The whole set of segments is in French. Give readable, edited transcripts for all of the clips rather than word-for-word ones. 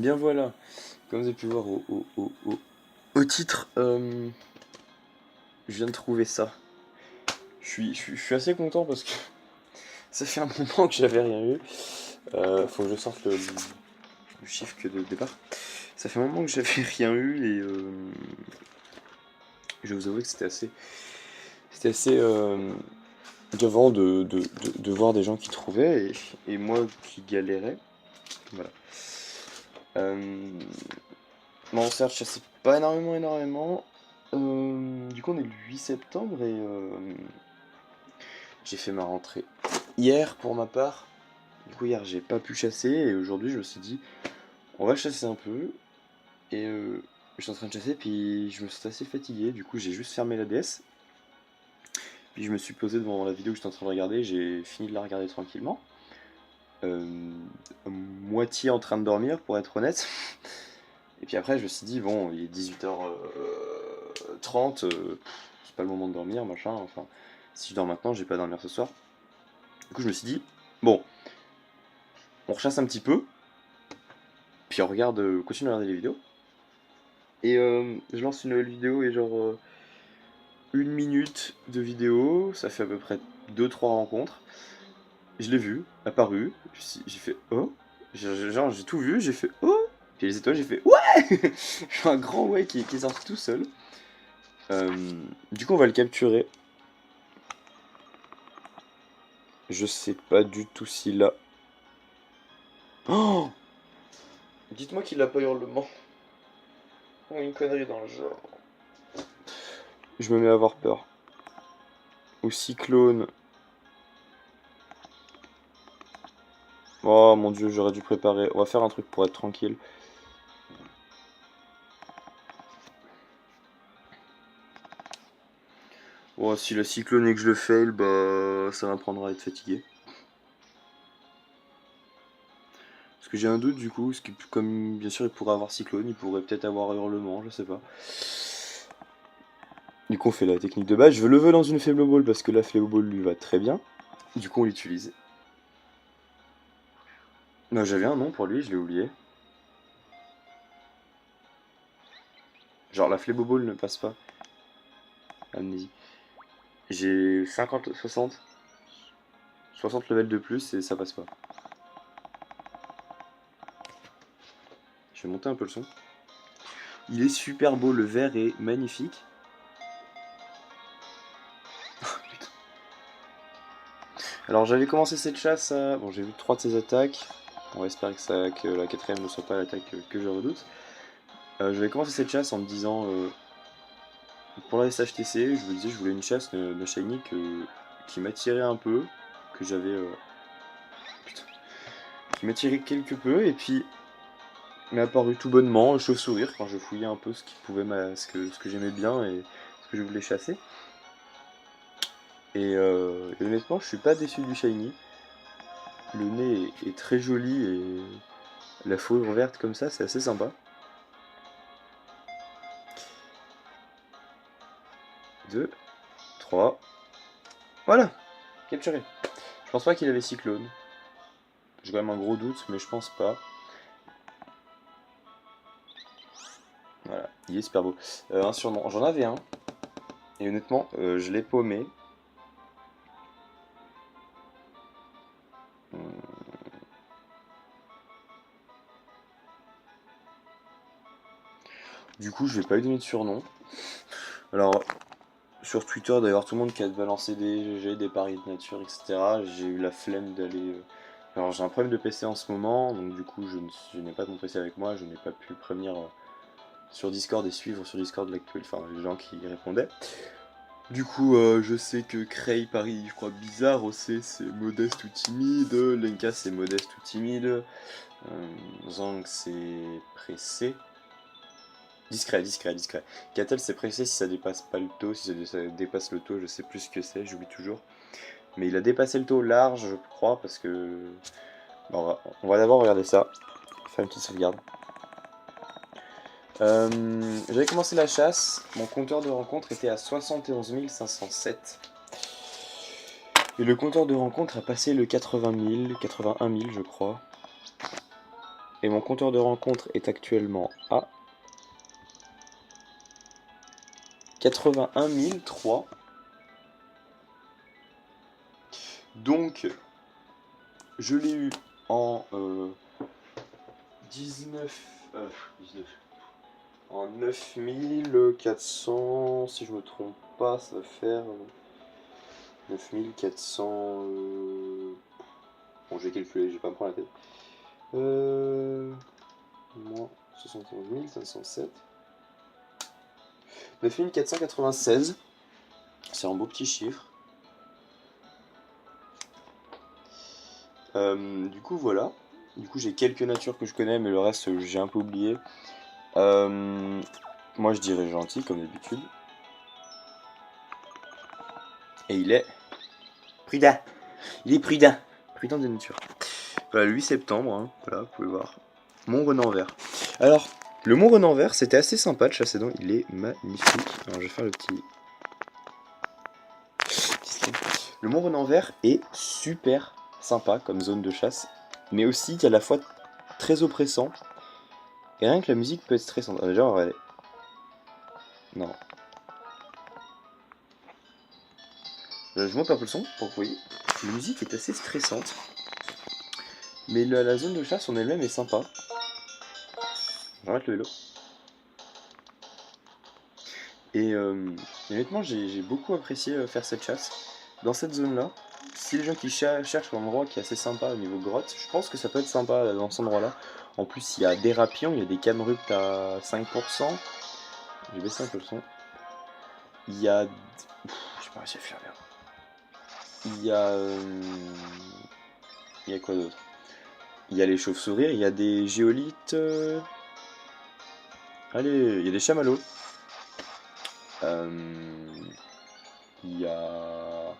Bien voilà, comme vous avez pu voir au titre, je viens de trouver ça. Je suis assez content parce que ça fait un moment que j'avais rien eu. Faut que je sorte le chiffre que de départ. Ça fait un moment que j'avais rien eu et je vais vous avouer que c'était assez devant de voir des gens qui trouvaient et moi qui galérais. Voilà. Bon, certes, je chassais pas énormément. Du coup, on est le 8 septembre et j'ai fait ma rentrée hier pour ma part. Du coup, hier, j'ai pas pu chasser et aujourd'hui, je me suis dit, on va chasser un peu. Et je suis en train de chasser, puis je me suis assez fatigué. Du coup, j'ai juste fermé la DS. Puis je me suis posé devant la vidéo que j'étais en train de regarder. J'ai fini de la regarder tranquillement. À moitié en train de dormir, pour être honnête. Et puis après, je me suis dit, bon, il est 18h30, c'est pas le moment de dormir, machin. Enfin, si je dors maintenant, je vais pas dormir ce soir. Du coup, je me suis dit, bon, on rechasse un petit peu, puis on regarde, continue à regarder les vidéos. Et je lance une nouvelle vidéo et genre 1 minute de vidéo, ça fait à peu près 2-3 rencontres. Je l'ai vu, apparu, j'ai fait oh, genre j'ai tout vu, j'ai fait oh, puis les étoiles j'ai fait ouais. J'ai un grand ouais qui est sorti tout seul. Du coup on va le capturer. Je sais pas du tout s'il a... Oh, dites-moi qu'il a pas hurlement. Ou une connerie dans le genre. Je me mets à avoir peur. Ou cyclone. Oh mon dieu, j'aurais dû préparer. On va faire un truc pour être tranquille. Oh, si la cyclone et que je le fail, bah ça m'apprendra à être fatigué. Parce que j'ai un doute du coup, parce que comme bien sûr il pourrait avoir cyclone, il pourrait peut-être avoir hurlement, je sais pas. Du coup on fait la technique de base. Je veux lever dans une faible ball parce que la faible ball lui va très bien. Du coup on l'utilise. Non, j'avais un nom pour lui, je l'ai oublié. Genre la faible ball ne passe pas. Amnésie. J'ai 50, 60. 60 levels de plus et ça passe pas. Je vais monter un peu le son. Il est super beau, le vert est magnifique. Alors j'avais commencé cette chasse à... Bon, j'ai vu 3 de ses attaques. On va espérer que la quatrième ne soit pas l'attaque que je redoute. J'avais commencé cette chasse en me disant... pour la SHTC, je me disais je voulais une chasse de shiny qui m'attirait un peu. Que j'avais... putain. Qui m'attirait quelque peu et puis... m'est apparu tout bonnement, chauve-sourire, quand je fouillais un peu ce qui pouvait ce que j'aimais bien et ce que je voulais chasser. Et honnêtement, je suis pas déçu du shiny. Le nez est très joli et la fourrure verte comme ça, c'est assez sympa. 2, 3, voilà, capturé. Je pense pas qu'il avait cyclone. J'ai quand même un gros doute, mais je pense pas. Voilà, il est super beau. Un surnom, j'en avais un, et honnêtement, je l'ai paumé. Du coup, je vais pas lui donner de surnom. Alors, sur Twitter, d'ailleurs, tout le monde qui a balancé des GG, des paris de nature, etc. J'ai eu la flemme d'aller. Alors, j'ai un problème de PC en ce moment, donc du coup, je n'ai pas mon PC avec moi, je n'ai pas pu prévenir sur Discord et suivre sur Discord l'actuel, enfin, les gens qui y répondaient. Du coup, je sais que Cray parie, je crois, bizarre, OC c'est modeste ou timide, Lenka c'est modeste ou timide, Zang c'est pressé. Discret. Catel c'est pressé si ça dépasse pas le taux, si ça dépasse le taux, je sais plus ce que c'est, j'oublie toujours. Mais il a dépassé le taux large, je crois, parce que... Bon, on va d'abord regarder ça, faire une petite sauvegarde. J'avais commencé la chasse, mon compteur de rencontre était à 71 507. Et le compteur de rencontre a passé le 80 000, 81 000 je crois. Et mon compteur de rencontre est actuellement à 81 003. Donc, je l'ai eu en 19, en 9400, si je me trompe pas, ça va faire 9400. Bon, je vais calculer, je vais pas me prendre la tête. Moins 71 507. 9496. C'est un beau petit chiffre. Du coup, voilà. Du coup, j'ai quelques natures que je connais, mais le reste, j'ai un peu oublié. Moi, je dirais gentil, comme d'habitude. Et il est prudent. Il est prudent. Prudent de nature. Voilà, le 8 septembre, hein. Voilà, vous pouvez voir. Mont Renanvert. Alors, le Mont Renanvert, c'était assez sympa de chasser dedans. Il est magnifique. Alors, je vais faire le petit... Le Mont Renanvert est super sympa comme zone de chasse, mais aussi à la fois très oppressant. Et rien que la musique peut être stressante. Ah, déjà, on va regarder. Non. Je monte un peu le son pour que vous voyez. La musique est assez stressante. Mais la zone de chasse en elle-même est sympa. Je vais remettre le vélo. Et honnêtement, j'ai beaucoup apprécié faire cette chasse. Dans cette zone-là, si les gens qui cherchent un endroit qui est assez sympa au niveau grotte, je pense que ça peut être sympa dans cet endroit-là. En plus, il y a des rapions, il y a des canruptes à 5%. J'ai baissé un peu le son. Il y a... je sais pas si je vais faire. Il y a... il y a quoi d'autre? Il y a les chauves-souris, il y a des géolithes... Allez, il y a des chamallows. Il y a...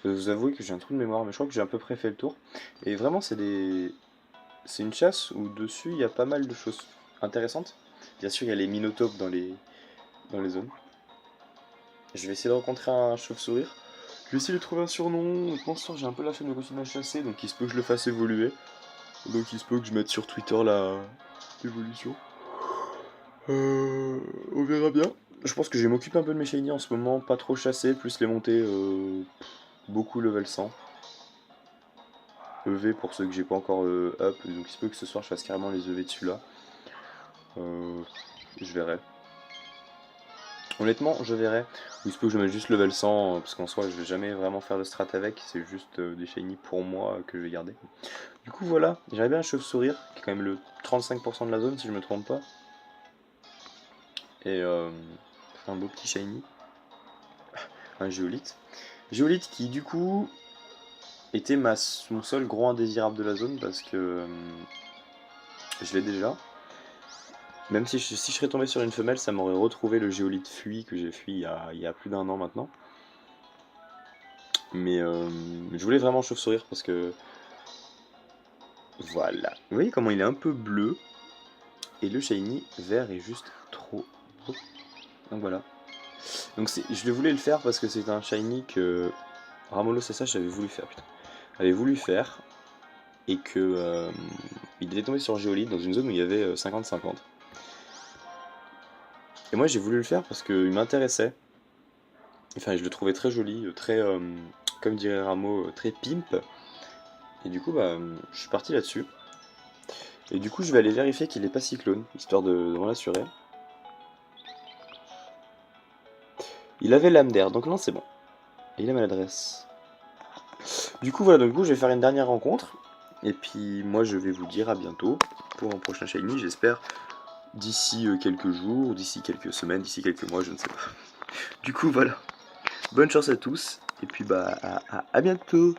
Je vais vous avouer que j'ai un trou de mémoire, mais je crois que j'ai à peu près fait le tour. Et vraiment, c'est une chasse où dessus, il y a pas mal de choses intéressantes. Bien sûr, il y a les minotopes dans les zones. Je vais essayer de rencontrer un chauve-sourire. Je vais essayer de trouver un surnom. Pour l'instant, j'ai un peu la flemme de continuer à chasser, donc il se peut que je le fasse évoluer. Donc il se peut que je mette sur Twitter l'évolution. On verra bien. Je pense que je vais m'occuper un peu de mes shiny en ce moment, pas trop chasser, plus les monter beaucoup level 100. EV pour ceux que j'ai pas encore up, donc il se peut que ce soir je fasse carrément les EV dessus là. Je verrai. Honnêtement, je verrai. Ou il se peut que je mette juste level 100, parce qu'en soi je vais jamais vraiment faire de strat avec, c'est juste des shiny pour moi que je vais garder. Du coup voilà, j'avais bien un chauve-sourire, qui est quand même le 35% de la zone si je me trompe pas. Et un beau petit shiny. Un géolithe. Géolithe qui du coup était mon seul gros indésirable de la zone parce que je l'ai déjà. Même si je serais tombé sur une femelle, ça m'aurait retrouvé le géolithe fui que j'ai fui il y a plus d'1 an maintenant. Mais je voulais vraiment chauve-sourire parce que... Voilà. Vous voyez comment il est un peu bleu. Et le shiny vert est juste trop beau. Donc voilà. Donc je voulais le faire parce que c'est un shiny que Ramolo SSH avait voulu faire, putain. Avait voulu faire. Et que il était tombé sur Géolite dans une zone où il y avait 50-50. Et moi j'ai voulu le faire parce qu'il m'intéressait. Enfin je le trouvais très joli, très, comme dirait Ramo, très pimp. Et du coup bah je suis parti là-dessus. Et du coup je vais aller vérifier qu'il n'est pas cyclone, histoire de m'en assurer. Il avait l'âme d'air, donc non c'est bon. Et il a maladresse. Du coup voilà, donc je vais faire une dernière rencontre. Et puis moi je vais vous dire à bientôt pour un prochain shiny, j'espère d'ici quelques jours, d'ici quelques semaines, d'ici quelques mois, je ne sais pas. Du coup voilà, bonne chance à tous, et puis bah à bientôt.